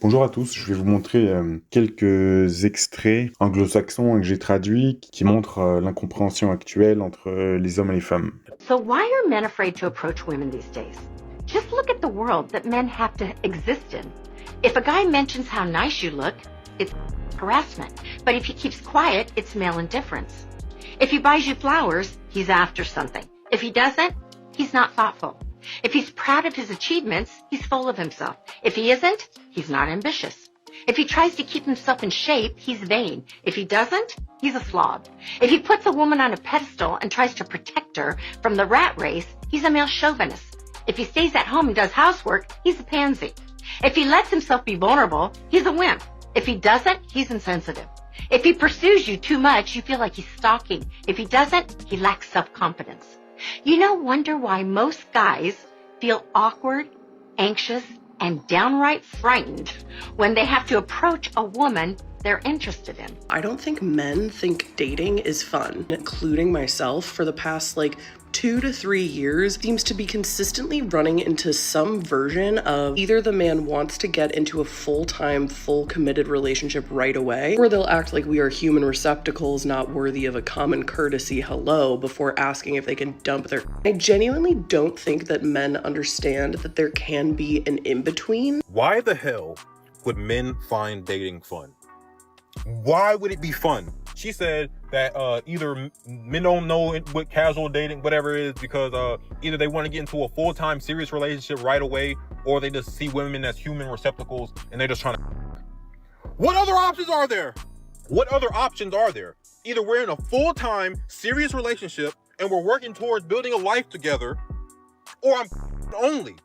Bonjour à tous, je vais vous montrer quelques extraits anglo-saxons que j'ai traduits qui montrent l'incompréhension actuelle entre les hommes et les femmes. So why are men afraid to approach women these days? Just look at the world that men have to exist in. If a guy mentions how nice you look, it's harassment. But if he keeps quiet, it's male indifference. If he buys you flowers, he's after something. If he doesn't, he's not thoughtful. If he's proud of his achievements, he's full of himself. If he isn't, he's not ambitious. If he tries to keep himself in shape, he's vain. If he doesn't, he's a slob. If he puts a woman on a pedestal and tries to protect her from the rat race, he's a male chauvinist. If he stays at home and does housework, he's a pansy. If he lets himself be vulnerable, he's a wimp. If he doesn't, he's insensitive. If he pursues you too much, you feel like he's stalking. If he doesn't, he lacks self-confidence. Wonder why most guys feel awkward, anxious, and downright frightened when they have to approach a woman they're interested in. I don't think men think dating is fun, including myself. For the past 2 to 3 years, seems to be consistently running into some version of either the man wants to get into a full-time, full committed relationship right away, or they'll act like we are human receptacles not worthy of a common courtesy hello before asking if they can dump their. I genuinely don't think that men understand that there can be an in-between. Why the hell would men find dating fun? Why would it be fun? She said that either men don't know what casual dating, whatever it is, because either they want to get into a full-time serious relationship right away, or they just see women as human receptacles and they're just trying to. What other options are there? What other options are there? Either we're in a full-time serious relationship and we're working towards building a life together, or I'm only.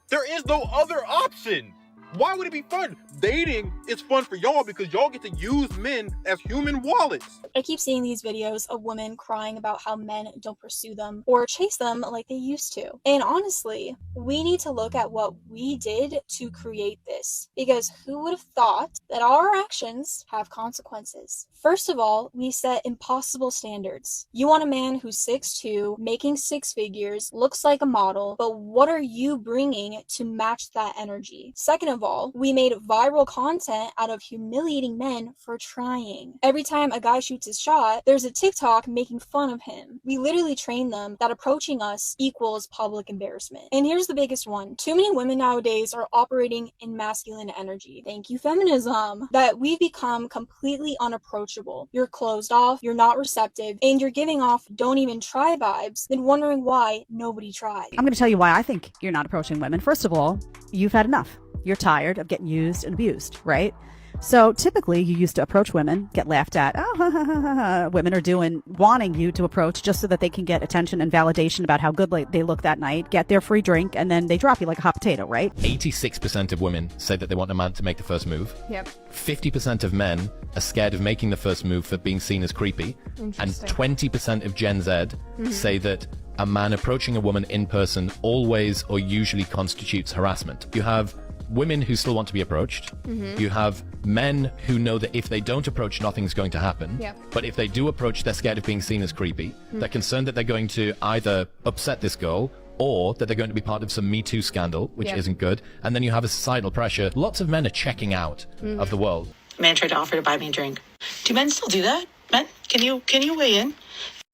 There is no other option. Why would it be fun? Dating is fun for y'all because y'all get to use men as human wallets. I keep seeing these videos of women crying about how men don't pursue them or chase them like they used to. And honestly, we need to look at what we did to create this, because who would have thought that our actions have consequences? First of all, we set impossible standards. You want a man who's 6'2", making 6 figures, looks like a model, but what are you bringing to match that energy? Second of all, we made viral content out of humiliating men for trying. Every time a guy shoots his shot, there's a TikTok making fun of him. We literally train them that approaching us equals public embarrassment. And here's the biggest one. Too many women nowadays are operating in masculine energy. Thank you, feminism. That we've become completely unapproachable. You're closed off, you're not receptive, and you're giving off don't even try vibes, then wondering why nobody tried. I'm going to tell you why I think you're not approaching women. First of all, you've had enough. You're tired of getting used and abused, right? So typically you used to approach women, get laughed at. Oh, women are wanting you to approach just so that they can get attention and validation about how good they look that night, get their free drink, and then they drop you like a hot potato, right? 86% of women say that they want a man to make the first move. Yep. 50% of men are scared of making the first move for being seen as creepy. And 20% of Gen Z say that a man approaching a woman in person always or usually constitutes harassment. You have women who still want to be approached. You have men who know that if they don't approach, nothing's going to happen. Yep. But if they do approach, they're scared of being seen as creepy. They're concerned that they're going to either upset this girl or that they're going to be part of some Me Too scandal, which isn't good. And then you have a societal pressure. Lots of men are checking out of the world. A man tried to offer to buy me a drink. Do men still do that? Men, can you weigh in?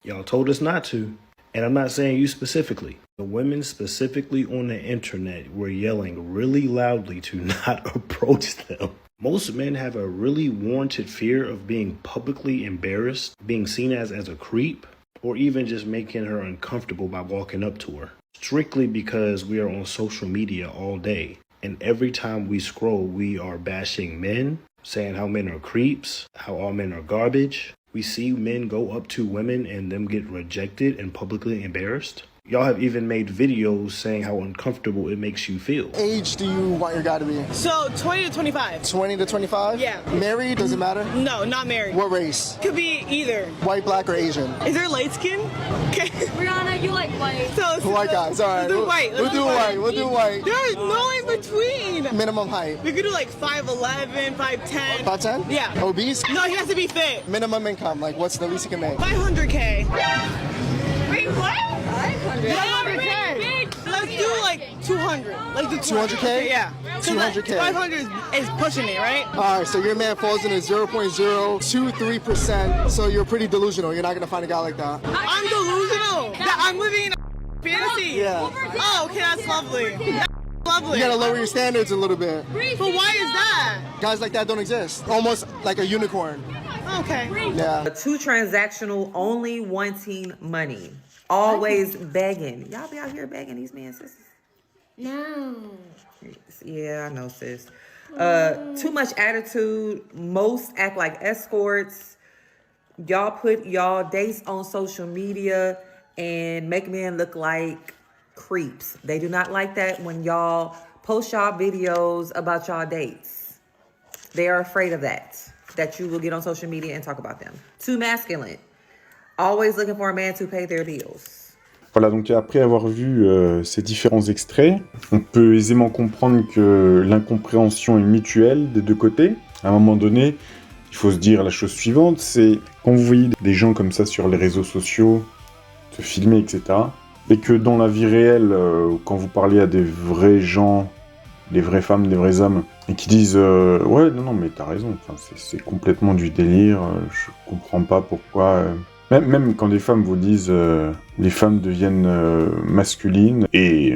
Y'all told us not to. And I'm not saying you specifically. The women specifically on the internet were yelling really loudly to not approach them. Most men have a really warranted fear of being publicly embarrassed, being seen as a creep, or even just making her uncomfortable by walking up to her. Strictly because we are on social media all day. And every time we scroll, we are bashing men, saying how men are creeps, how all men are garbage. We see men go up to women and them get rejected and publicly embarrassed. Y'all have even made videos saying how uncomfortable it makes you feel. Age do you want your guy to be? So 20 to 25. 20 to 25? Yeah. Married? Does it matter? No, not married. What race? Could be either. White, black, or Asian? Is there light skin? Okay. Brianna, you like white. So White guys, all right. We'll do white. We'll do white. We'll do white. There's no in between. Minimum height? We could do 5'11", 5'10". 5'10"? Yeah. Obese? No, he has to be fit. Minimum income, what's the least you can make? 500K. Wait, what? 500. 500K. let's do like 200. Like the 200K? Yeah. 200K. 500 is pushing it, right? All right, so your man falls in at 0.023%, so you're pretty delusional. You're not going to find a guy like that. I'm delusional. That I'm living in a fantasy. Yeah. Oh, okay, that's lovely. That's lovely. You got to lower your standards a little bit. But why is that? Guys like that don't exist. Almost like a unicorn. Okay. Yeah. Too transactional, only wanting money. Always begging. Y'all be out here begging these men, sis? No. Yeah, I know, sis. Too much attitude. Most act like escorts. Y'all put y'all dates on social media and make men look like creeps. They do not like that when y'all post y'all videos about y'all dates. They are afraid of that you will get on social media and talk about them. Too masculine. Always looking for a man to pay their bills. Voilà, donc après avoir vu ces différents extraits, on peut aisément comprendre que l'incompréhension est mutuelle des deux côtés. À un moment donné, il faut se dire la chose suivante, c'est quand vous voyez des gens comme ça sur les réseaux sociaux, se filmer, etc., et que dans la vie réelle, quand vous parlez à des vrais gens, des vraies femmes, des vrais hommes, et qui disent ouais, non, mais t'as raison, c'est complètement du délire, je comprends pas pourquoi... Même quand des femmes vous disent les femmes deviennent masculines et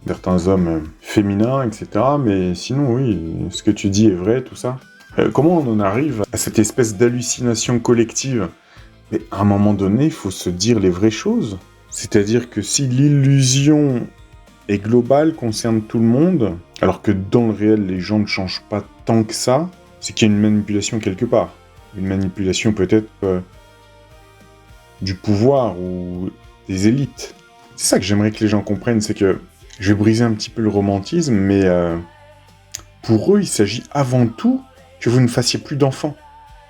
certains hommes féminins, etc. Mais sinon, oui, ce que tu dis est vrai, tout ça. Comment on en arrive à cette espèce d'hallucination collective? Mais à un moment donné, il faut se dire les vraies choses. C'est-à-dire que si l'illusion est globale, concerne tout le monde, alors que dans le réel, les gens ne changent pas tant que ça, c'est qu'il y a une manipulation quelque part. Une manipulation peut-être... du pouvoir ou des élites. C'est ça que j'aimerais que les gens comprennent, c'est que je vais briser un petit peu le romantisme, mais pour eux, il s'agit avant tout que vous ne fassiez plus d'enfants.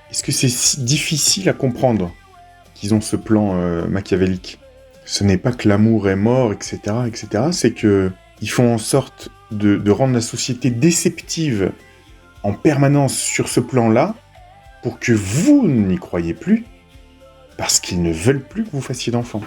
Est-ce que c'est si difficile à comprendre qu'ils ont ce plan machiavélique? Ce n'est pas que l'amour est mort, etc., etc., c'est que ils font en sorte de rendre la société déceptive en permanence sur ce plan-là, pour que vous n'y croyez plus, parce qu'ils ne veulent plus que vous fassiez d'enfants.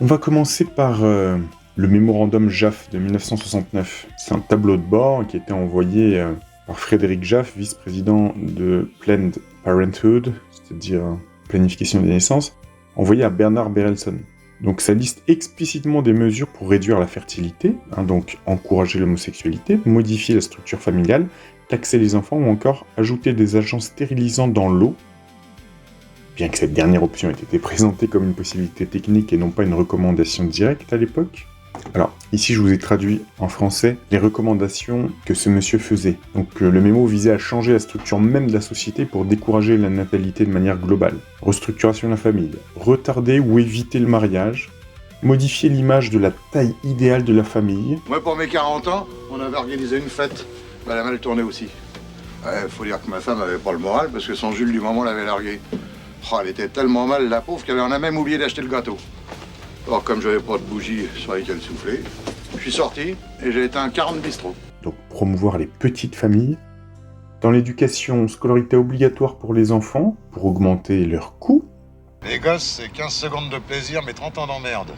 On va commencer par le mémorandum Jaffe de 1969. C'est un tableau de bord qui a été envoyé par Frédéric Jaffe, vice-président de Planned Parenthood, c'est-à-dire planification des naissances, envoyé à Bernard Berelson. Donc ça liste explicitement des mesures pour réduire la fertilité, donc encourager l'homosexualité, modifier la structure familiale, taxer les enfants ou encore ajouter des agents stérilisants dans l'eau, bien que cette dernière option ait été présentée comme une possibilité technique et non pas une recommandation directe à l'époque. Alors, ici je vous ai traduit en français les recommandations que ce monsieur faisait. Donc le mémo visait à changer la structure même de la société pour décourager la natalité de manière globale. Restructuration de la famille, retarder ou éviter le mariage, modifier l'image de la taille idéale de la famille. Moi pour mes 40 ans, on avait organisé une fête. Elle a mal tourné aussi. Ouais, faut dire que ma femme avait pas le moral parce que son Jules du moment l'avait larguée. Oh, elle était tellement mal, la pauvre, qu'elle en a même oublié d'acheter le gâteau. Alors, comme j'avais pas de bougie sur lesquelles souffler, je suis sorti et j'ai éteint 40 bistrots. Donc, promouvoir les petites familles. Dans l'éducation, scolarité obligatoire pour les enfants, pour augmenter leurs coûts. Les gosses, c'est 15 secondes de plaisir, mais 30 ans d'emmerde.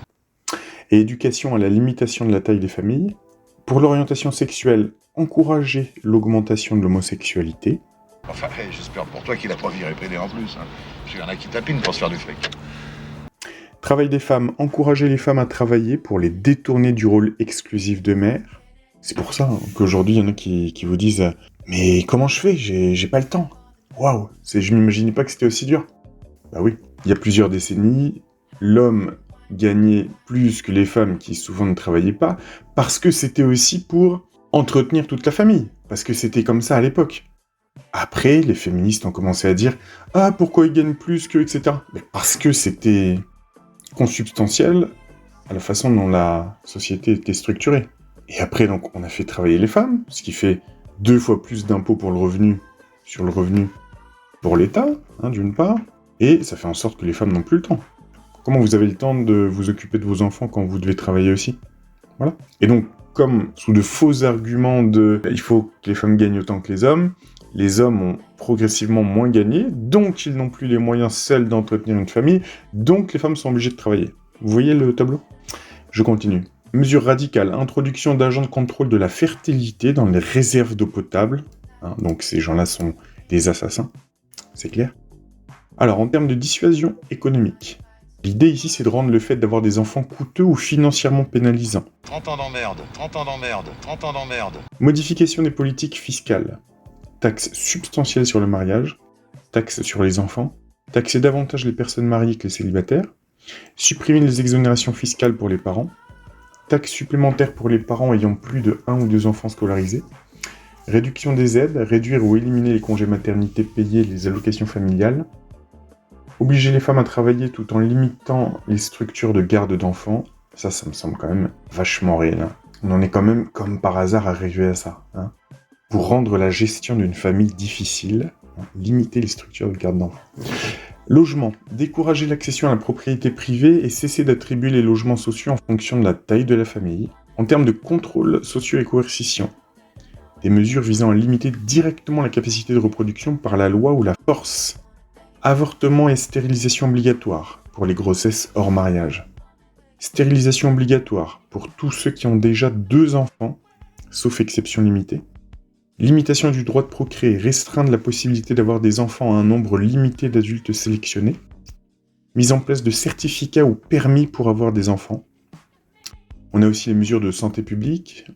Et éducation à la limitation de la taille des familles. Pour l'orientation sexuelle, encourager l'augmentation de l'homosexualité. Enfin, j'espère pour toi qu'il a pas viré PD en plus. Parce qu'il y en a qui tapinent pour se faire du fric. Travail des femmes, encourager les femmes à travailler pour les détourner du rôle exclusif de mère. C'est pour ça qu'aujourd'hui, il y en a qui vous disent « Mais comment je fais? J'ai pas le temps. » Waouh, je m'imaginais pas que c'était aussi dur. Bah oui, il y a plusieurs décennies, l'homme gagnait plus que les femmes qui souvent ne travaillaient pas, parce que c'était aussi pour entretenir toute la famille. Parce que c'était comme ça à l'époque. Après, les féministes ont commencé à dire « Ah, pourquoi ils gagnent plus que... etc. » Mais parce que c'était consubstantiel à la façon dont la société était structurée. Et après, donc, on a fait travailler les femmes, ce qui fait 2 fois plus d'impôts pour le revenu, sur le revenu pour l'État, d'une part, et ça fait en sorte que les femmes n'ont plus le temps. Comment vous avez le temps de vous occuper de vos enfants quand vous devez travailler aussi? Voilà. Et donc, comme sous de faux arguments de « il faut que les femmes gagnent autant que les hommes », les hommes ont progressivement moins gagné, donc ils n'ont plus les moyens seuls d'entretenir une famille, donc les femmes sont obligées de travailler. Vous voyez le tableau? Je continue. Mesure radicale, introduction d'agents de contrôle de la fertilité dans les réserves d'eau potable. Donc ces gens-là sont des assassins, c'est clair. Alors en termes de dissuasion économique, l'idée ici c'est de rendre le fait d'avoir des enfants coûteux ou financièrement pénalisant. 30 ans d'emmerde, 30 ans d'emmerde, 30 ans d'emmerde. Modification des politiques fiscales. Taxes substantielles sur le mariage, taxes sur les enfants, taxer davantage les personnes mariées que les célibataires, supprimer les exonérations fiscales pour les parents, taxes supplémentaires pour les parents ayant plus de 1 ou 2 enfants scolarisés, réduction des aides, réduire ou éliminer les congés maternité payés et les allocations familiales, obliger les femmes à travailler tout en limitant les structures de garde d'enfants, ça me semble quand même vachement réel. Hein. On en est quand même, comme par hasard, arrivé à ça. Hein. Pour rendre la gestion d'une famille difficile, limiter les structures de garde d'enfants. Logement. Décourager l'accession à la propriété privée et cesser d'attribuer les logements sociaux en fonction de la taille de la famille. En termes de contrôle socio et coercition. Des mesures visant à limiter directement la capacité de reproduction par la loi ou la force. Avortement et stérilisation obligatoire pour les grossesses hors mariage. Stérilisation obligatoire pour tous ceux qui ont déjà 2 enfants, sauf exception limitée. Limitation du droit de procréer, restreindre la possibilité d'avoir des enfants à un nombre limité d'adultes sélectionnés. Mise en place de certificats ou permis pour avoir des enfants. On a aussi les mesures de santé publique,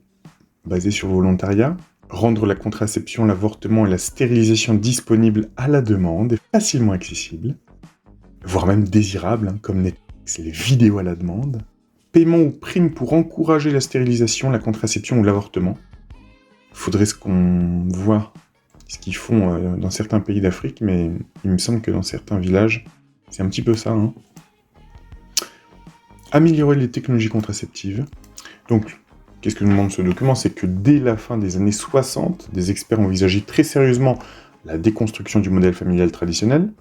basées sur le volontariat. Rendre la contraception, l'avortement et la stérilisation disponibles à la demande et facilement accessibles. Voire même désirables, comme Netflix, les vidéos à la demande. Paiement ou prime pour encourager la stérilisation, la contraception ou l'avortement. Faudrait qu'on voit ce qu'ils font dans certains pays d'Afrique, mais il me semble que dans certains villages, c'est un petit peu ça. Hein. Améliorer les technologies contraceptives. Donc, qu'est-ce que nous demande ce document? C'est que dès la fin des années 60, des experts ont envisagé très sérieusement la déconstruction du modèle familial traditionnel,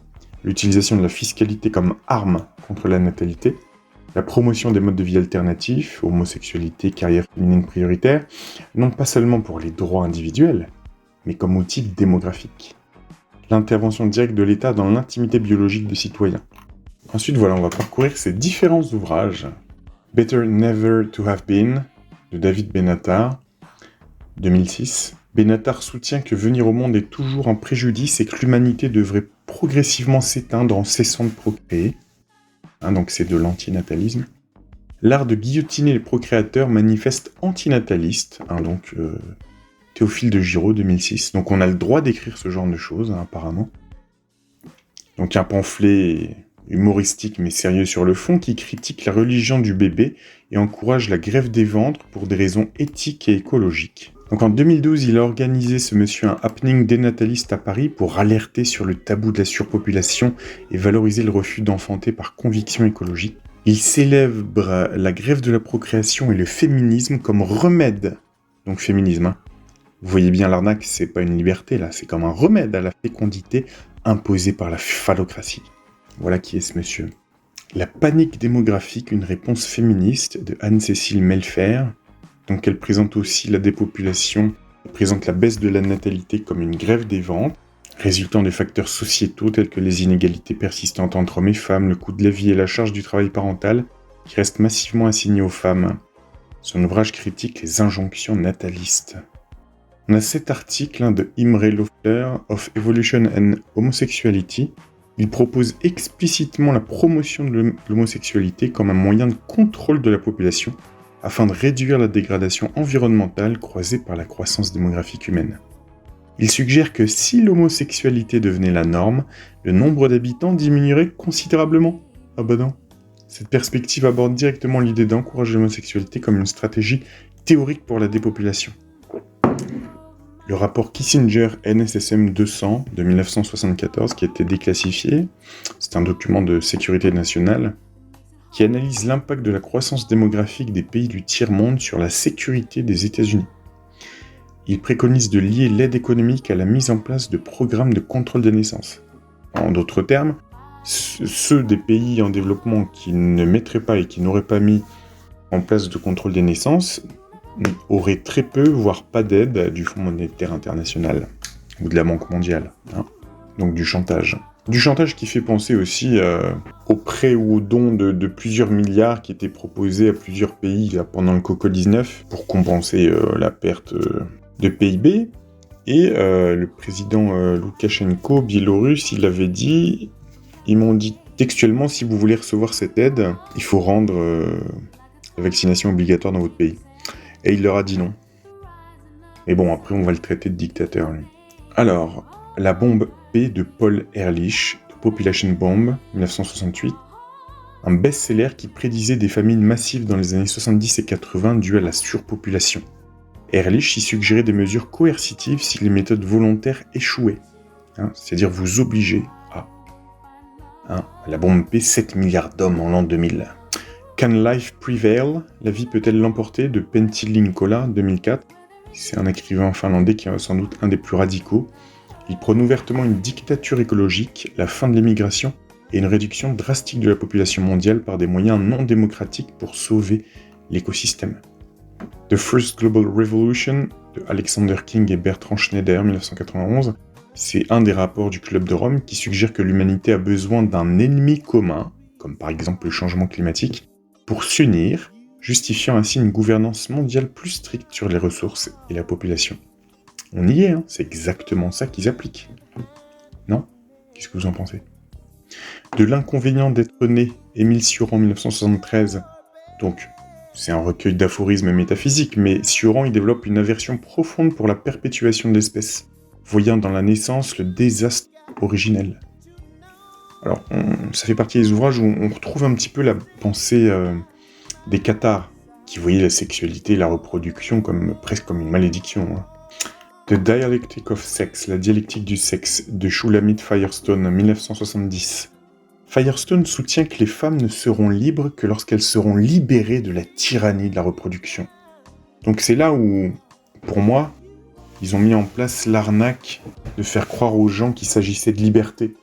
l'utilisation de la fiscalité comme arme contre la natalité, la promotion des modes de vie alternatifs, homosexualité, carrière féminine prioritaire, non pas seulement pour les droits individuels, mais comme outil démographique. L'intervention directe de l'État dans l'intimité biologique des citoyens. Ensuite, voilà, on va parcourir ces différents ouvrages. Better Never to Have Been, de David Benatar, 2006. Benatar soutient que venir au monde est toujours un préjudice et que l'humanité devrait progressivement s'éteindre en cessant de procréer. Donc c'est de l'antinatalisme. L'art de guillotiner les procréateurs manifeste antinataliste, Théophile de Giraud, 2006. Donc on a le droit d'écrire ce genre de choses, apparemment. Donc un pamphlet humoristique mais sérieux sur le fond qui critique la religion du bébé et encourage la greffe des ventres pour des raisons éthiques et écologiques. Donc en 2012, il a organisé ce monsieur un happening dénataliste à Paris pour alerter sur le tabou de la surpopulation et valoriser le refus d'enfanter par conviction écologique. Il célèbre la greffe de la procréation et le féminisme comme remède. Donc féminisme, Vous voyez bien l'arnaque, c'est pas une liberté là, c'est comme un remède à la fécondité imposée par la phallocratie. Voilà qui est ce monsieur. La panique démographique, une réponse féministe de Anne-Cécile Melfer. Donc elle présente aussi la dépopulation, elle présente la baisse de la natalité comme une grève des ventes, résultant de facteurs sociétaux tels que les inégalités persistantes entre hommes et femmes, le coût de la vie et la charge du travail parental, qui reste massivement assigné aux femmes. Son ouvrage critique les injonctions natalistes. On a cet article de Imre Loeffler, Of Evolution and Homosexuality. Il propose explicitement la promotion de l'homosexualité comme un moyen de contrôle de la population, afin de réduire la dégradation environnementale croisée par la croissance démographique humaine. Il suggère que si l'homosexualité devenait la norme, le nombre d'habitants diminuerait considérablement. Ah bah non. Cette perspective aborde directement l'idée d'encourager l'homosexualité comme une stratégie théorique pour la dépopulation. Le rapport Kissinger NSSM 200 de 1974, qui a été déclassifié, c'est un document de sécurité nationale, qui analyse l'impact de la croissance démographique des pays du tiers-monde sur la sécurité des États-Unis. Il préconise de lier l'aide économique à la mise en place de programmes de contrôle des naissances. En d'autres termes, ceux des pays en développement qui ne mettraient pas et qui n'auraient pas mis en place de contrôle des naissances auraient très peu, voire pas d'aide du Fonds monétaire international ou de la Banque mondiale, donc du chantage. Du chantage qui fait penser aussi aux prêts ou aux dons de plusieurs milliards qui étaient proposés à plusieurs pays là, pendant le Coco-19 pour compenser la perte de PIB. Et le président Loukachenko, biélorusse, il avait dit, ils m'ont dit textuellement, si vous voulez recevoir cette aide, il faut rendre la vaccination obligatoire dans votre pays. Et il leur a dit non. Mais bon, après, on va le traiter de dictateur, lui. Alors, la bombe P de Paul Ehrlich, The Population Bomb, 1968, un best-seller qui prédisait des famines massives dans les années 70 et 80 dues à la surpopulation. Ehrlich y suggérait des mesures coercitives si les méthodes volontaires échouaient. C'est-à-dire vous obliger à... la bombe P, 7 milliards d'hommes en l'an 2000. Can Life Prevail? La vie peut-elle l'emporter? De Pentti Linkola, 2004. C'est un écrivain finlandais qui est sans doute un des plus radicaux. Il prône ouvertement une dictature écologique, la fin de l'immigration et une réduction drastique de la population mondiale par des moyens non démocratiques pour sauver l'écosystème. The First Global Revolution de Alexander King et Bertrand Schneider, 1991, c'est un des rapports du Club de Rome qui suggère que l'humanité a besoin d'un ennemi commun, comme par exemple le changement climatique, pour s'unir, justifiant ainsi une gouvernance mondiale plus stricte sur les ressources et la population. On y est, c'est exactement ça qu'ils appliquent. Non? Qu'est-ce que vous en pensez? De l'inconvénient d'être né, Émile Cioran, 1973. Donc, c'est un recueil d'aphorismes métaphysiques, mais Cioran y développe une aversion profonde pour la perpétuation de l'espèce, voyant dans la naissance le désastre originel. Alors, ça fait partie des ouvrages où on retrouve un petit peu la pensée des cathares, qui voyaient la sexualité et la reproduction presque comme une malédiction. The Dialectic of Sex, la dialectique du sexe, de Shulamit Firestone, 1970. Firestone soutient que les femmes ne seront libres que lorsqu'elles seront libérées de la tyrannie de la reproduction. Donc c'est là où, pour moi, ils ont mis en place l'arnaque de faire croire aux gens qu'il s'agissait de liberté.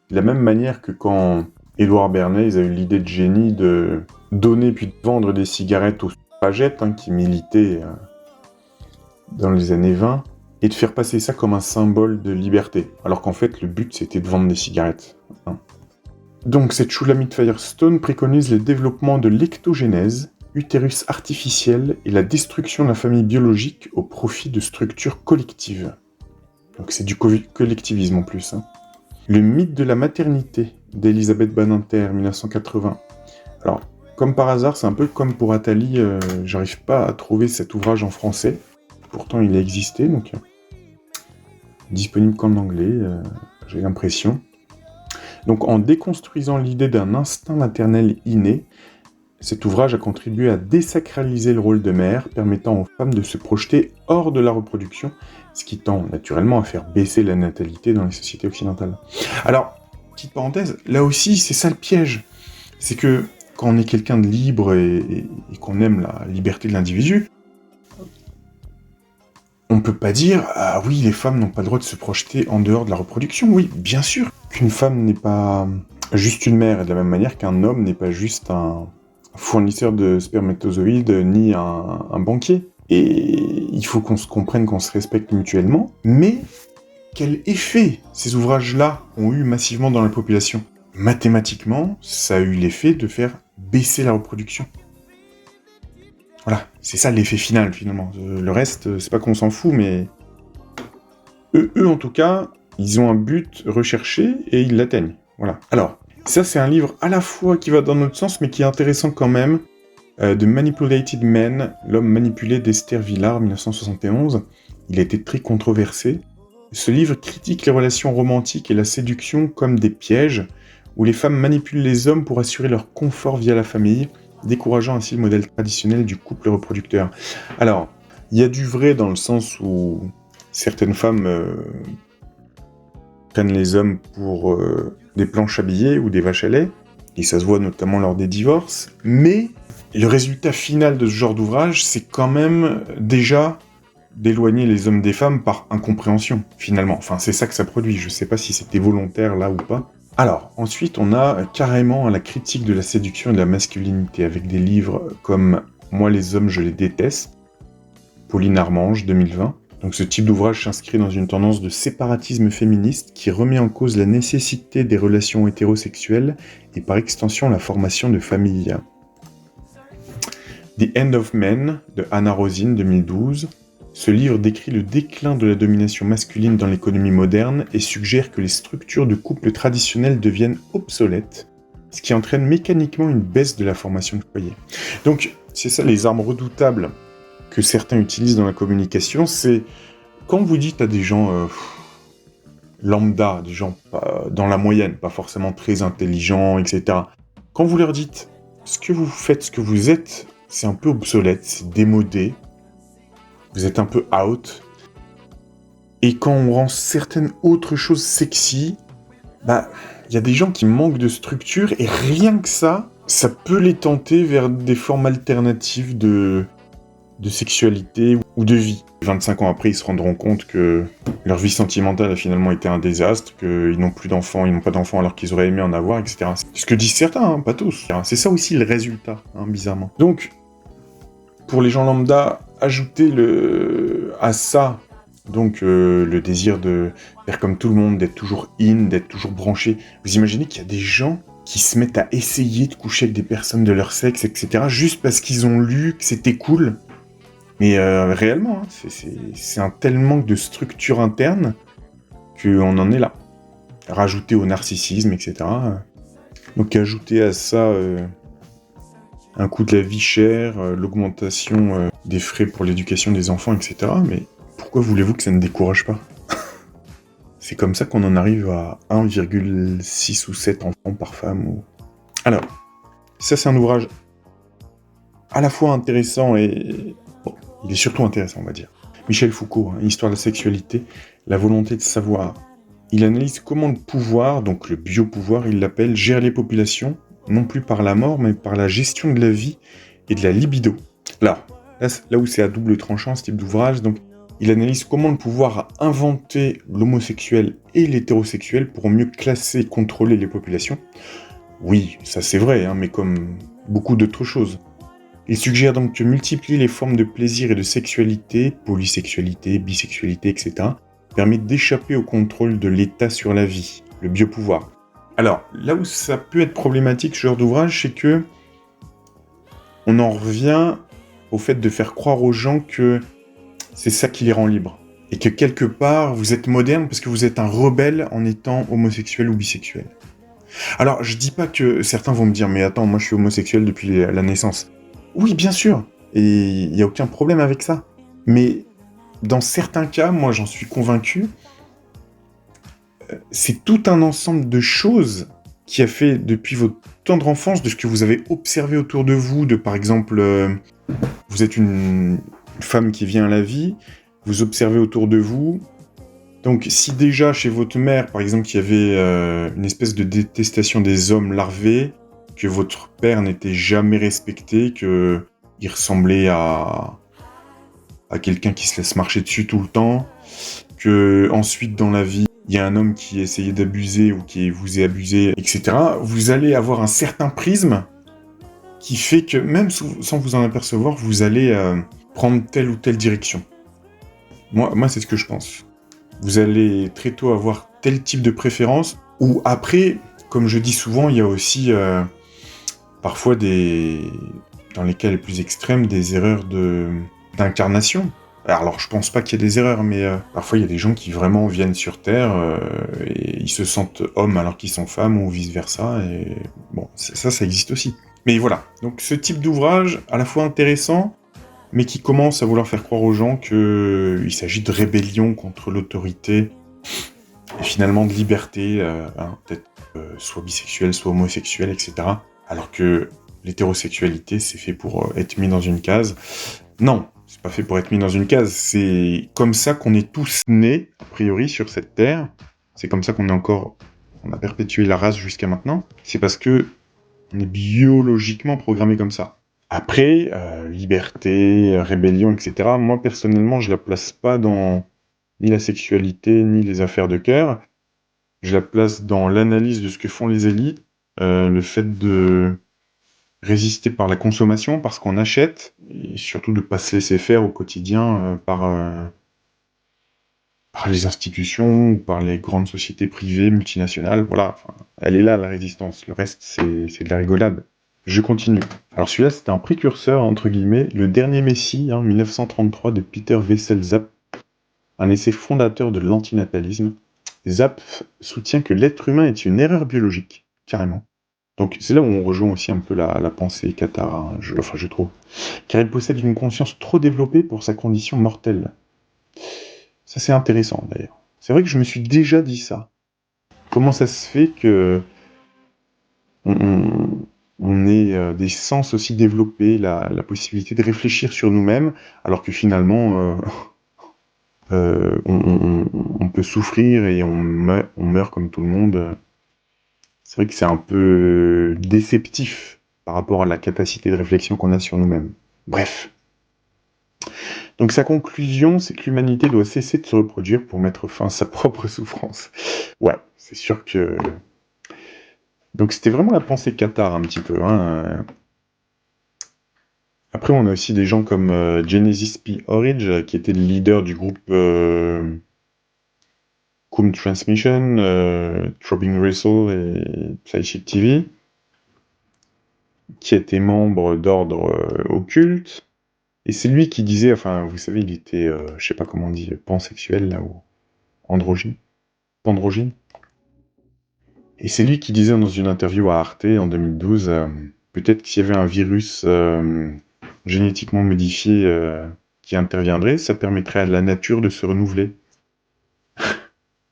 De la même manière que quand Édouard Bernays a eu l'idée de génie de donner puis de vendre des cigarettes aux suffragettes qui militaient dans les années 20, et de faire passer ça comme un symbole de liberté, alors qu'en fait le but c'était de vendre des cigarettes. Donc cette Shulamit Firestone préconise le développement de l'ectogénèse, utérus artificiel et la destruction de la famille biologique au profit de structures collectives. Donc c'est du collectivisme en plus. Le mythe de la maternité d'Elisabeth Badinter, 1980. Alors, comme par hasard, c'est un peu comme pour Attali, j'arrive pas à trouver cet ouvrage en français. Pourtant, il a existé, donc disponible qu'en anglais, j'ai l'impression. Donc, en déconstruisant l'idée d'un instinct maternel inné, cet ouvrage a contribué à désacraliser le rôle de mère, permettant aux femmes de se projeter hors de la reproduction, ce qui tend naturellement à faire baisser la natalité dans les sociétés occidentales. Alors, petite parenthèse, là aussi, c'est ça le piège. C'est que quand on est quelqu'un de libre et qu'on aime la liberté de l'individu, on peut pas dire « Ah oui, les femmes n'ont pas le droit de se projeter en dehors de la reproduction ». Oui, bien sûr qu'une femme n'est pas juste une mère, et de la même manière qu'un homme n'est pas juste un fournisseur de spermatozoïdes ni un banquier. Et il faut qu'on se comprenne, qu'on se respecte mutuellement. Mais quel effet ces ouvrages-là ont eu massivement dans la population? Mathématiquement, ça a eu l'effet de faire baisser la reproduction. Voilà, c'est ça l'effet final finalement. Le reste, c'est pas qu'on s'en fout, mais eux en tout cas, ils ont un but recherché et ils l'atteignent. Voilà. Alors, ça c'est un livre à la fois qui va dans notre sens, mais qui est intéressant quand même. The Manipulated Men, l'homme manipulé d'Esther Villard, 1971. Il a été très controversé. Ce livre critique les relations romantiques et la séduction comme des pièges, où les femmes manipulent les hommes pour assurer leur confort via la famille, décourageant ainsi le modèle traditionnel du couple reproducteur. Alors, il y a du vrai dans le sens où certaines femmes prennent les hommes pour des planches à billets ou des vaches à lait, et ça se voit notamment lors des divorces, mais le résultat final de ce genre d'ouvrage, c'est quand même déjà d'éloigner les hommes des femmes par incompréhension, finalement. Enfin, c'est ça que ça produit, je sais pas si c'était volontaire là ou pas. Alors, ensuite, on a carrément la critique de la séduction et de la masculinité, avec des livres comme « Moi les hommes, je les déteste », Pauline Armange, 2020. Donc ce type d'ouvrage s'inscrit dans une tendance de séparatisme féministe qui remet en cause la nécessité des relations hétérosexuelles et par extension la formation de familles. The End of Men de Anna Rosin 2012. Ce livre décrit le déclin de la domination masculine dans l'économie moderne et suggère que les structures de couple traditionnelles deviennent obsolètes, ce qui entraîne mécaniquement une baisse de la formation de foyer. Donc, c'est ça les armes redoutables que certains utilisent dans la communication, c'est quand vous dites à des gens lambda, des gens dans la moyenne, pas forcément très intelligents, etc. Quand vous leur dites ce que vous faites, ce que vous êtes, c'est un peu obsolète, c'est démodé, vous êtes un peu out. Et quand on rend certaines autres choses sexy, y a des gens qui manquent de structure et rien que ça peut les tenter vers des formes alternatives de sexualité ou de vie. 25 ans après, ils se rendront compte que leur vie sentimentale a finalement été un désastre, qu'ils n'ont plus d'enfants, ils n'ont pas d'enfants alors qu'ils auraient aimé en avoir, etc. C'est ce que disent certains, pas tous. C'est ça aussi le résultat, bizarrement. Donc, pour les gens lambda, ajouter à ça, donc le désir de faire comme tout le monde, d'être toujours d'être toujours branché. Vous imaginez qu'il y a des gens qui se mettent à essayer de coucher avec des personnes de leur sexe, etc., juste parce qu'ils ont lu que c'était cool. Mais réellement, c'est un tel manque de structure interne qu'on en est là. Rajouter au narcissisme, etc. Donc ajouter à ça un coût de la vie chère, l'augmentation des frais pour l'éducation des enfants, etc. Mais pourquoi voulez-vous que ça ne décourage pas ? C'est comme ça qu'on en arrive à 1,6 ou 7 enfants par femme. Alors, ça c'est un ouvrage à la fois intéressant et... Bon, il est surtout intéressant, on va dire. Michel Foucault, Histoire de la sexualité, la volonté de savoir. Il analyse comment le pouvoir, donc le biopouvoir, il l'appelle, gère les populations, non plus par la mort, mais par la gestion de la vie et de la libido. Là où c'est à double tranchant, ce type d'ouvrage, donc il analyse comment le pouvoir a inventé l'homosexuel et l'hétérosexuel pour mieux classer et contrôler les populations. Oui, ça c'est vrai, mais comme beaucoup d'autres choses. Il suggère donc que multiplier les formes de plaisir et de sexualité, polysexualité, bisexualité, etc., permet d'échapper au contrôle de l'État sur la vie, le biopouvoir. Alors, là où ça peut être problématique, ce genre d'ouvrage, c'est que on en revient au fait de faire croire aux gens que c'est ça qui les rend libres. Et que quelque part, vous êtes moderne parce que vous êtes un rebelle en étant homosexuel ou bisexuel. Alors, je dis pas que certains vont me dire « Mais attends, moi je suis homosexuel depuis la naissance ». Oui, bien sûr, et il n'y a aucun problème avec ça. Mais dans certains cas, moi j'en suis convaincu, c'est tout un ensemble de choses qui a fait depuis votre tendre enfance, de ce que vous avez observé autour de vous, de par exemple, vous êtes une femme qui vient à la vie, vous observez autour de vous. Donc si déjà chez votre mère, par exemple, il y avait une espèce de détestation des hommes larvés, que votre père n'était jamais respecté, qu'il ressemblait à quelqu'un qui se laisse marcher dessus tout le temps, que ensuite dans la vie, il y a un homme qui essayait d'abuser ou qui vous est abusé, etc. Vous allez avoir un certain prisme qui fait que, même sans vous en apercevoir, vous allez prendre telle ou telle direction. Moi, c'est ce que je pense. Vous allez très tôt avoir tel type de préférence, ou après, comme je dis souvent, il y a aussi parfois dans les cas les plus extrêmes, des erreurs d'incarnation. Alors, je pense pas qu'il y ait des erreurs, mais parfois il y a des gens qui vraiment viennent sur Terre et ils se sentent hommes alors qu'ils sont femmes ou vice-versa, et bon, ça existe aussi. Mais voilà, donc ce type d'ouvrage, à la fois intéressant, mais qui commence à vouloir faire croire aux gens qu'il s'agit de rébellion contre l'autorité, et finalement de liberté, peut-être soit bisexuel, soit homosexuel, etc. Alors que l'hétérosexualité, c'est fait pour être mis dans une case. Non, c'est pas fait pour être mis dans une case, c'est comme ça qu'on est tous nés, a priori, sur cette terre. C'est comme ça qu'on a perpétué la race jusqu'à maintenant. C'est parce que on est biologiquement programmé comme ça. Après, liberté, rébellion, etc., moi, personnellement, je la place pas dans ni la sexualité, ni les affaires de cœur. Je la place dans l'analyse de ce que font les élites, le fait de résister par la consommation, parce qu'on achète, et surtout de ne pas se laisser faire au quotidien par par les institutions ou par les grandes sociétés privées, multinationales. Voilà, enfin, elle est là, la résistance. Le reste, c'est de la rigolade. Je continue. Alors celui-là, c'était un précurseur, entre guillemets, Le Dernier Messie, 1933, de Peter Wessel Zapp, un essai fondateur de l'antinatalisme. Zapp soutient que l'être humain est une erreur biologique, carrément. Donc c'est là où on rejoint aussi un peu la pensée cathare, je trouve. Car il possède une conscience trop développée pour sa condition mortelle. Ça c'est intéressant d'ailleurs. C'est vrai que je me suis déjà dit ça. Comment ça se fait que on ait des sens aussi développés, la possibilité de réfléchir sur nous-mêmes, alors que finalement on peut souffrir et on meurt comme tout le monde. C'est vrai que c'est un peu déceptif par rapport à la capacité de réflexion qu'on a sur nous-mêmes. Bref. Donc sa conclusion, c'est que l'humanité doit cesser de se reproduire pour mettre fin à sa propre souffrance. Ouais, c'est sûr que... Donc c'était vraiment la pensée cathare un petit peu. Après, on a aussi des gens comme Genesis P. Orridge, qui était le leader du groupe Cum Transmission, Throbbing Wrestle et Psychic TV, qui était membre d'ordre occulte. Et c'est lui qui disait, enfin, vous savez, il était, je sais pas comment on dit, pansexuel, là, ou androgyne. Pandrogyne. Et c'est lui qui disait dans une interview à Arte en 2012, peut-être qu'il y avait un virus génétiquement modifié qui interviendrait, ça permettrait à la nature de se renouveler.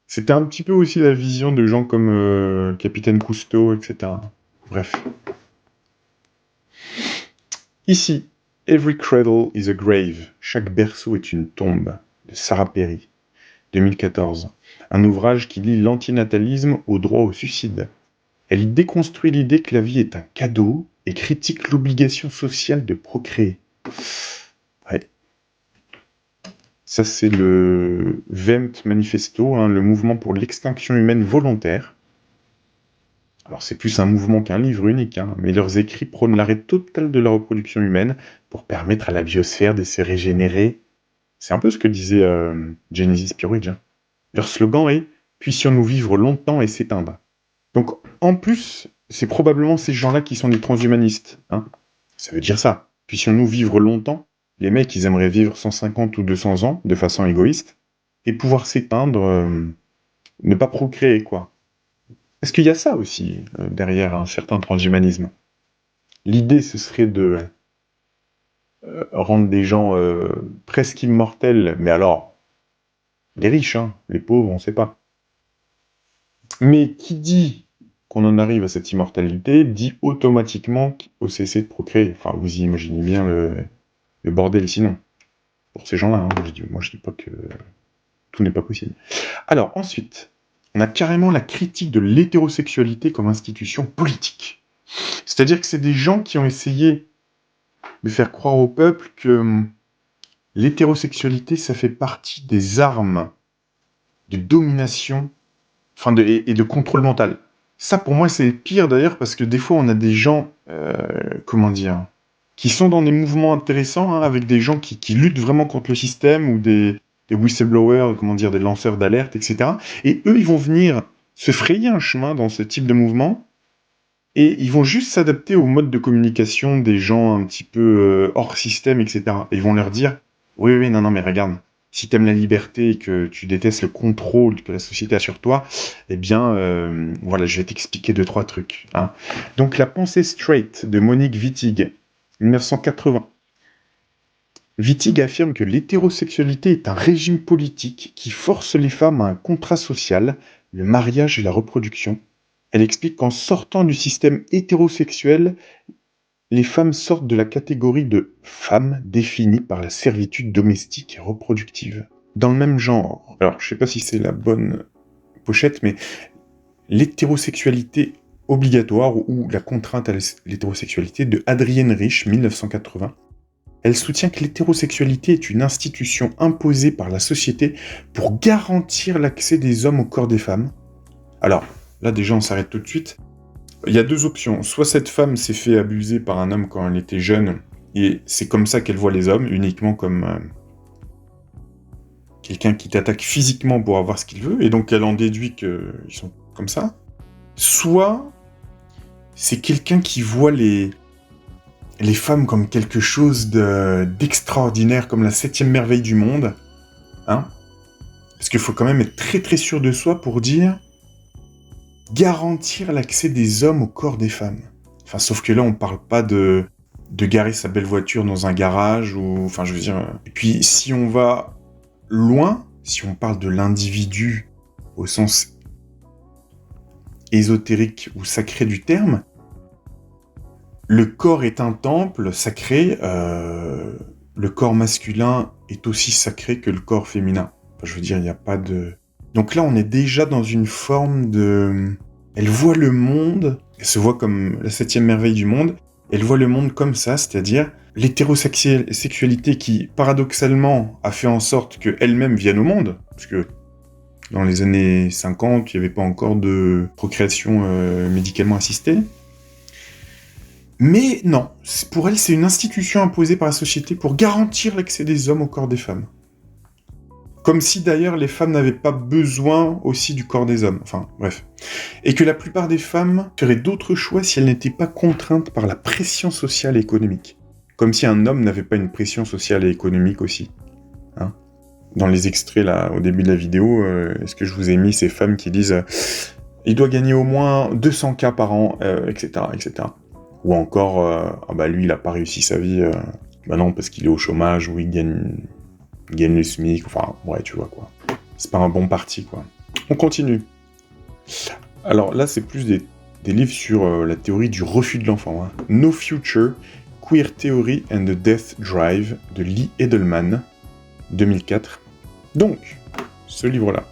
C'était un petit peu aussi la vision de gens comme Capitaine Cousteau, etc. Bref. Ici, Every Cradle is a Grave. Chaque berceau est une tombe, de Sarah Perry, 2014. Un ouvrage qui lie l'antinatalisme au droit au suicide. Elle y déconstruit l'idée que la vie est un cadeau et critique l'obligation sociale de procréer. Ouais. Ça, c'est le VEMT Manifesto, le mouvement pour l'extinction humaine volontaire. Alors, c'est plus un mouvement qu'un livre unique, mais leurs écrits prônent l'arrêt total de la reproduction humaine pour permettre à la biosphère de se régénérer. C'est un peu ce que disait Genesis P. Orridge. Leur slogan est « Puissions-nous vivre longtemps et s'éteindre ». Donc, en plus, c'est probablement ces gens-là qui sont des transhumanistes. Ça veut dire ça. Puissions-nous vivre longtemps. Les mecs, ils aimeraient vivre 150 ou 200 ans, de façon égoïste, et pouvoir s'éteindre, ne pas procréer, quoi. Est-ce qu'il y a ça aussi, derrière un certain transhumanisme? L'idée, ce serait de rendre des gens presque immortels, mais alors, les riches, les pauvres, on sait pas. Mais qui dit qu'on en arrive à cette immortalité, dit automatiquement qu'il faut cesser de procréer. Enfin, vous imaginez bien le bordel sinon. Pour ces gens-là, moi je dis pas que tout n'est pas possible. Alors, ensuite, on a carrément la critique de l'hétérosexualité comme institution politique. C'est-à-dire que c'est des gens qui ont essayé de faire croire au peuple que l'hétérosexualité, ça fait partie des armes de domination, et de contrôle mental. Ça, pour moi, c'est pire d'ailleurs, parce que des fois, on a des gens, qui sont dans des mouvements intéressants, avec des gens qui luttent vraiment contre le système, ou des whistleblowers, des lanceurs d'alerte, etc. Et eux, ils vont venir se frayer un chemin dans ce type de mouvement, et ils vont juste s'adapter au mode de communication des gens un petit peu hors système, etc. Et ils vont leur dire, oui, non, mais regarde, si t'aimes la liberté et que tu détestes le contrôle que la société a sur toi, eh bien, je vais t'expliquer 2-3 trucs. Donc, la pensée straight de Monique Wittig, 1980. Wittig affirme que l'hétérosexualité est un régime politique qui force les femmes à un contrat social, le mariage et la reproduction. Elle explique qu'en sortant du système hétérosexuel, les femmes sortent de la catégorie de femmes définies par la servitude domestique et reproductive. Dans le même genre, alors je sais pas si c'est la bonne pochette, mais l'hétérosexualité obligatoire ou la contrainte à l'hétérosexualité de Adrienne Rich, 1980. Elle soutient que l'hétérosexualité est une institution imposée par la société pour garantir l'accès des hommes au corps des femmes. Alors, là déjà on s'arrête tout de suite. Il y a 2 options. Soit cette femme s'est fait abuser par un homme quand elle était jeune, et c'est comme ça qu'elle voit les hommes, uniquement comme quelqu'un qui t'attaque physiquement pour avoir ce qu'il veut, et donc elle en déduit qu'ils sont comme ça. Soit c'est quelqu'un qui voit les femmes comme quelque chose d'extraordinaire, comme la 7e merveille du monde. Hein, parce qu'il faut quand même être très très sûr de soi pour dire garantir l'accès des hommes au corps des femmes. Enfin, sauf que là, on parle pas de garer sa belle voiture dans un garage, ou... Enfin, je veux dire... Et puis, si on va loin, si on parle de l'individu au sens ésotérique ou sacré du terme, le corps est un temple sacré, le corps masculin est aussi sacré que le corps féminin. Enfin, je veux dire, il n'y a pas de... Donc là, on est déjà dans une forme de... Elle voit le monde, elle se voit comme la 7e merveille du monde, elle voit le monde comme ça, c'est-à-dire l'hétérosexualité qui, paradoxalement, a fait en sorte qu'elle-même vienne au monde, parce que dans les années 50, il n'y avait pas encore de procréation médicalement assistée. Mais non, pour elle, c'est une institution imposée par la société pour garantir l'accès des hommes au corps des femmes. Comme si d'ailleurs les femmes n'avaient pas besoin aussi du corps des hommes. Enfin, bref. Et que la plupart des femmes feraient d'autres choix si elles n'étaient pas contraintes par la pression sociale et économique. Comme si un homme n'avait pas une pression sociale et économique aussi. Hein, dans les extraits là, au début de la vidéo, est-ce que je vous ai mis ces femmes qui disent il doit gagner au moins 200K par an, etc., etc. Ou encore, lui il a pas réussi sa vie, non parce qu'il est au chômage, ou il gagne le SMIC, enfin, ouais, tu vois, quoi. C'est pas un bon parti, quoi. On continue. Alors là, c'est plus des livres sur la théorie du refus de l'enfant. Hein. No Future, Queer Theory and the Death Drive, de Lee Edelman, 2004. Donc, ce livre-là.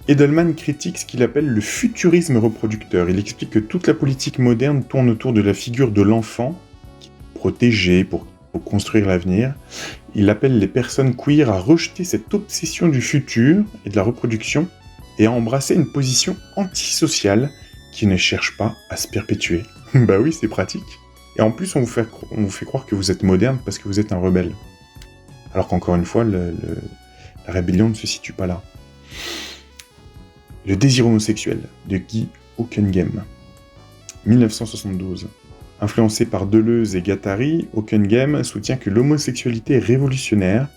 Edelman critique ce qu'il appelle le futurisme reproducteur. Il explique que toute la politique moderne tourne autour de la figure de l'enfant, qui est protégé pour construire l'avenir. Il appelle les personnes queer à rejeter cette obsession du futur et de la reproduction et à embrasser une position antisociale qui ne cherche pas à se perpétuer. Bah oui, c'est pratique. Et en plus, on vous fait croire que vous êtes moderne parce que vous êtes un rebelle. Alors qu'encore une fois, la rébellion ne se situe pas là. Le désir homosexuel, de Guy Hockenheim, 1972. Influencé par Deleuze et Guattari, Hockenheim soutient que l'homosexualité est révolutionnaire,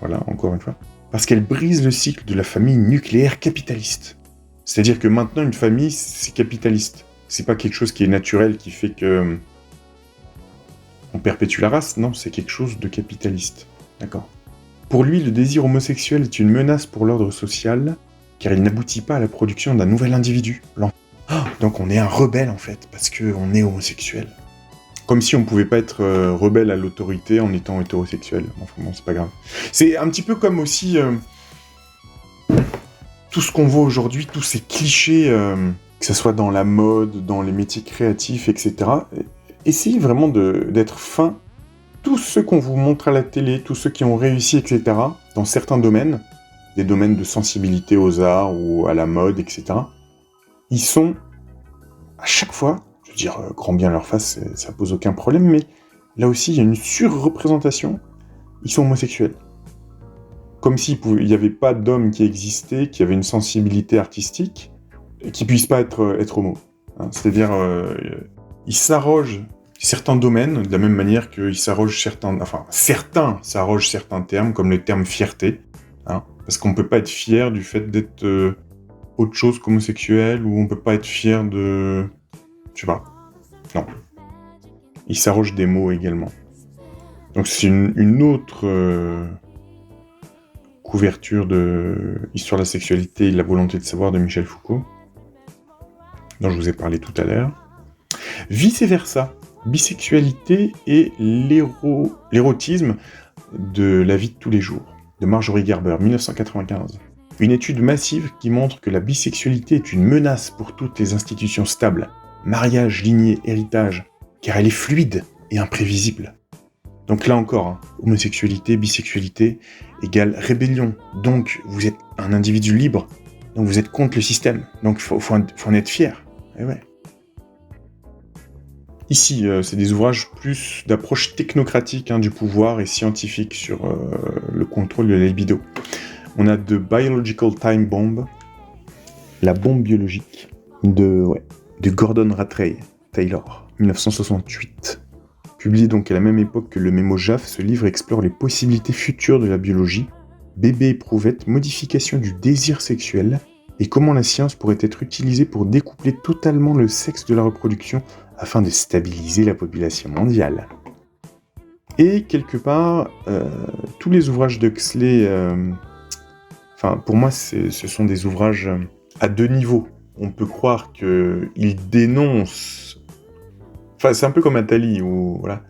voilà, encore une fois, parce qu'elle brise le cycle de la famille nucléaire capitaliste. C'est-à-dire que maintenant, une famille, c'est capitaliste. C'est pas quelque chose qui est naturel, qui fait que on perpétue la race, non, c'est quelque chose de capitaliste. D'accord. Pour lui, le désir homosexuel est une menace pour l'ordre social, car il n'aboutit pas à la production d'un nouvel individu, l'enfant. Donc on est un rebelle en fait, parce qu'on est homosexuel. Comme si on pouvait pas être rebelle à l'autorité en étant hétérosexuel. Enfin bon, c'est pas grave. C'est un petit peu comme aussi tout ce qu'on voit aujourd'hui, tous ces clichés, que ce soit dans la mode, dans les métiers créatifs, etc. Essayez vraiment d'être fin. Tous ceux qu'on vous montre à la télé, tous ceux qui ont réussi, etc., dans certains domaines, des domaines de sensibilité aux arts ou à la mode, etc., ils sont, à chaque fois, je veux dire, grand bien leur face, ça pose aucun problème, mais là aussi, il y a une surreprésentation, ils sont homosexuels. Comme s'il n'y avait pas d'hommes qui existaient, qui avaient une sensibilité artistique, et qui ne puissent pas être homo. Hein, c'est-à-dire, ils s'arrogent certains domaines, de la même manière qu'ils s'arrogent certains s'arrogent certains termes, comme le terme fierté, hein, parce qu'on ne peut pas être fier du fait d'être autre chose qu'homosexuel, ou on peut pas être fier de... Je sais pas. Non. Il s'arroge des mots également. Donc c'est une autre couverture de Histoire de la sexualité et de la volonté de savoir de Michel Foucault, dont je vous ai parlé tout à l'heure. Vice versa, bisexualité et l'érotisme de la vie de tous les jours, de Marjorie Garber, 1995. Une étude massive qui montre que la bisexualité est une menace pour toutes les institutions stables, mariage, lignée, héritage, car elle est fluide et imprévisible. Donc là encore, hein, homosexualité, bisexualité égale rébellion. Donc vous êtes un individu libre, donc vous êtes contre le système. Donc faut en être fier. Et ouais. Ici, c'est des ouvrages plus d'approche technocratique du pouvoir et scientifique sur le contrôle de la libido. On a The Biological Time Bomb, la bombe biologique de Gordon Rattray Taylor, 1968. Publié donc à la même époque que le mémo JAF, ce livre explore les possibilités futures de la biologie, bébé éprouvette, modification du désir sexuel, et comment la science pourrait être utilisée pour découpler totalement le sexe de la reproduction afin de stabiliser la population mondiale. Et quelque part, tous les ouvrages d'Huxley, pour moi, ce sont des ouvrages à deux niveaux. On peut croire qu'il dénonce... Enfin, c'est un peu comme Attali, où voilà,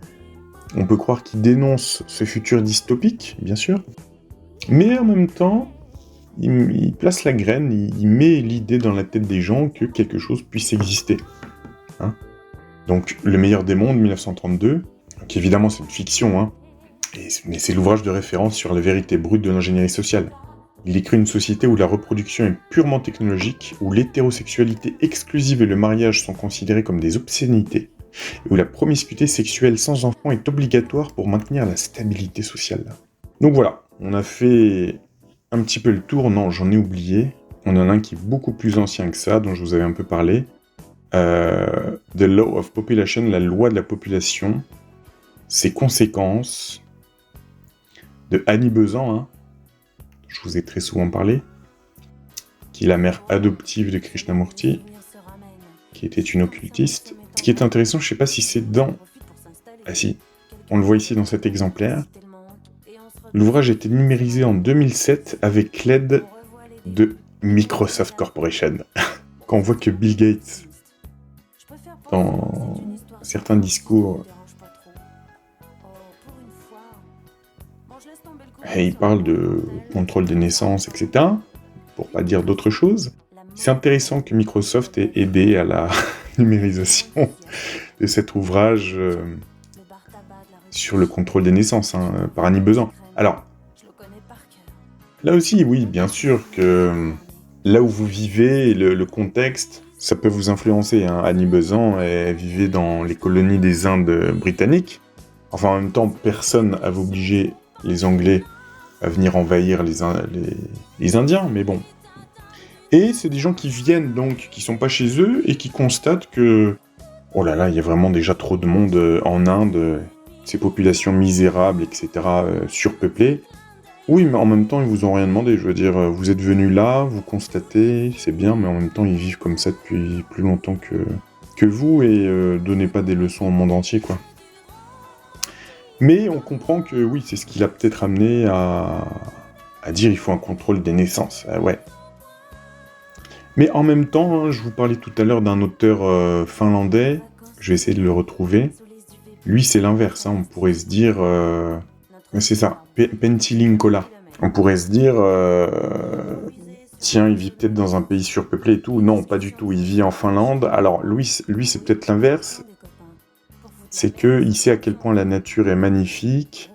on peut croire qu'il dénonce ce futur dystopique, bien sûr, mais en même temps, il place la graine, il met l'idée dans la tête des gens que quelque chose puisse exister. Hein. Donc, Le meilleur des mondes, 1932, qui évidemment c'est une fiction, hein, mais c'est l'ouvrage de référence sur la vérité brute de l'ingénierie sociale. Il écrit une société où la reproduction est purement technologique, où l'hétérosexualité exclusive et le mariage sont considérés comme des obscénités, et où la promiscuité sexuelle sans enfant est obligatoire pour maintenir la stabilité sociale. Donc voilà, on a fait un petit peu le tour. Non, j'en ai oublié. On en a un qui est beaucoup plus ancien que ça, dont je vous avais un peu parlé. The Law of Population, la loi de la population, ses conséquences, de Annie Besant, hein. Je vous ai très souvent parlé, qui est la mère adoptive de Krishnamurti, qui était une occultiste. Ce qui est intéressant, je ne sais pas si c'est dans... Ah si, on le voit ici dans cet exemplaire. L'ouvrage a été numérisé en 2007 avec l'aide de Microsoft Corporation. Quand on voit que Bill Gates, dans certains discours, il parle de contrôle des naissances, etc., pour pas dire d'autre chose, c'est intéressant que Microsoft ait aidé à la numérisation de cet ouvrage sur le contrôle des naissances, hein, par Annie Besant. Alors, là aussi, oui, bien sûr que là où vous vivez, le contexte, ça peut vous influencer. Hein. Annie Besant, elle vivait dans les colonies des Indes britanniques. Enfin, en même temps, personne n'avait obligé les Anglais à venir envahir les Indiens, mais bon. Et c'est des gens qui viennent donc, qui sont pas chez eux, et qui constatent que, oh là là, il y a vraiment déjà trop de monde en Inde, ces populations misérables, etc., surpeuplées. Oui, mais en même temps, ils vous ont rien demandé. Je veux dire, vous êtes venus là, vous constatez, c'est bien, mais en même temps, ils vivent comme ça depuis plus longtemps que vous, et donnez pas des leçons au monde entier, quoi. Mais on comprend que, oui, c'est ce qui l'a peut-être amené à dire il faut un contrôle des naissances. Ouais. Mais en même temps, hein, je vous parlais tout à l'heure d'un auteur finlandais, je vais essayer de le retrouver. Lui, c'est l'inverse, hein, on pourrait se dire... c'est ça, Pentti Linkola. On pourrait se dire... tiens, il vit peut-être dans un pays surpeuplé et tout. Non, pas du tout, il vit en Finlande. Alors, lui c'est peut-être l'inverse. C'est qu'il sait à quel point la nature est magnifique,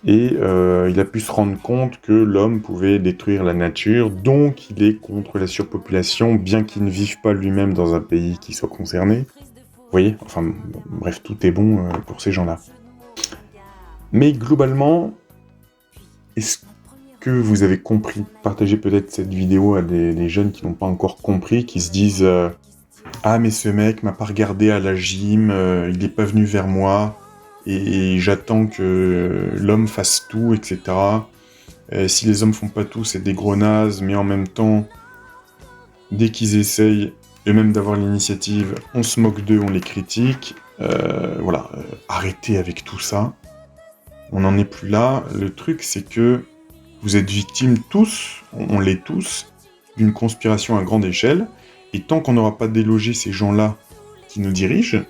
et il a pu se rendre compte que l'homme pouvait détruire la nature, donc il est contre la surpopulation, bien qu'il ne vive pas lui-même dans un pays qui soit concerné. Vous voyez, enfin, bref, tout est bon pour ces gens-là. Mais globalement, est-ce que vous avez compris? Partagez peut-être cette vidéo à des jeunes qui n'ont pas encore compris, qui se disent ah, mais ce mec m'a pas regardé à la gym, il est pas venu vers moi, et j'attends que l'homme fasse tout, etc. Si les hommes font pas tout, c'est des gros nazes, mais en même temps, dès qu'ils essayent eux-mêmes d'avoir l'initiative, on se moque d'eux, on les critique. Voilà, arrêtez avec tout ça. On n'en est plus là. Le truc, c'est que vous êtes victimes tous, on l'est tous, d'une conspiration à grande échelle, et tant qu'on n'aura pas délogé ces gens-là qui nous dirigent,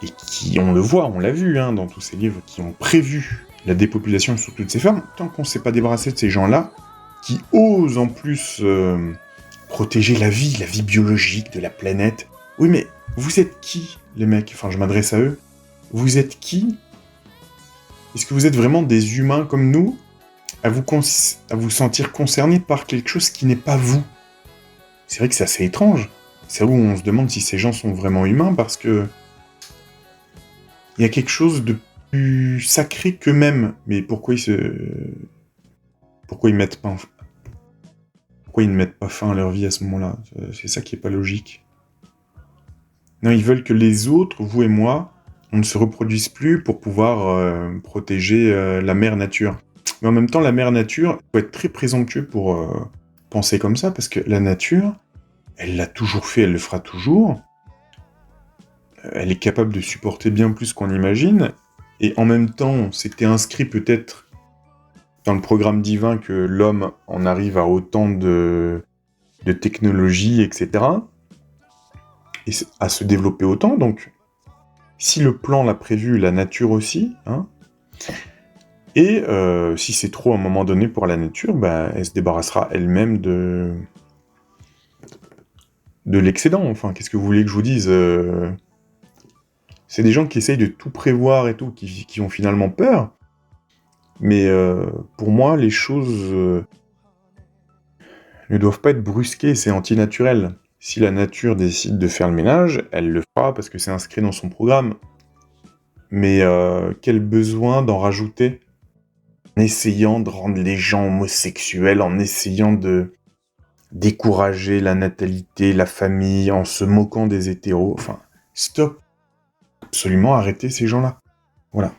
et qui, on le voit, on l'a vu hein, dans tous ces livres, qui ont prévu la dépopulation sous toutes ces formes, tant qu'on ne s'est pas débarrassé de ces gens-là, qui osent en plus protéger la vie biologique de la planète. Oui, mais vous êtes qui, les mecs? Enfin, je m'adresse à eux. Vous êtes qui? Est-ce que vous êtes vraiment des humains comme nous, à vous sentir concernés par quelque chose qui n'est pas vous? C'est vrai que c'est assez étrange. C'est là où on se demande si ces gens sont vraiment humains, parce que il y a quelque chose de plus sacré qu'eux-mêmes. Mais pourquoi Pourquoi ils mettent pas fin à leur vie à ce moment-là? C'est ça qui est pas logique. Non, ils veulent que les autres, vous et moi, on ne se reproduise plus pour pouvoir protéger la mère nature. Mais en même temps, la mère nature, il faut être très présomptueux pour penser comme ça, parce que la nature, elle l'a toujours fait, elle le fera toujours. Elle est capable de supporter bien plus qu'on imagine, et en même temps, c'était inscrit peut-être dans le programme divin que l'homme en arrive à autant de technologies, etc., et à se développer autant, donc si le plan l'a prévu, la nature aussi, hein, et si c'est trop à un moment donné pour la nature, elle se débarrassera elle-même de l'excédent. Enfin, qu'est-ce que vous voulez que je vous dise? C'est des gens qui essayent de tout prévoir et tout, qui ont finalement peur. Mais pour moi, les choses ne doivent pas être brusquées, c'est antinaturel. Si la nature décide de faire le ménage, elle le fera parce que c'est inscrit dans son programme. Mais quel besoin d'en rajouter? En essayant de rendre les gens homosexuels, en essayant de décourager la natalité, la famille, en se moquant des hétéros. Enfin, stop. Absolument arrêtez ces gens-là. Voilà.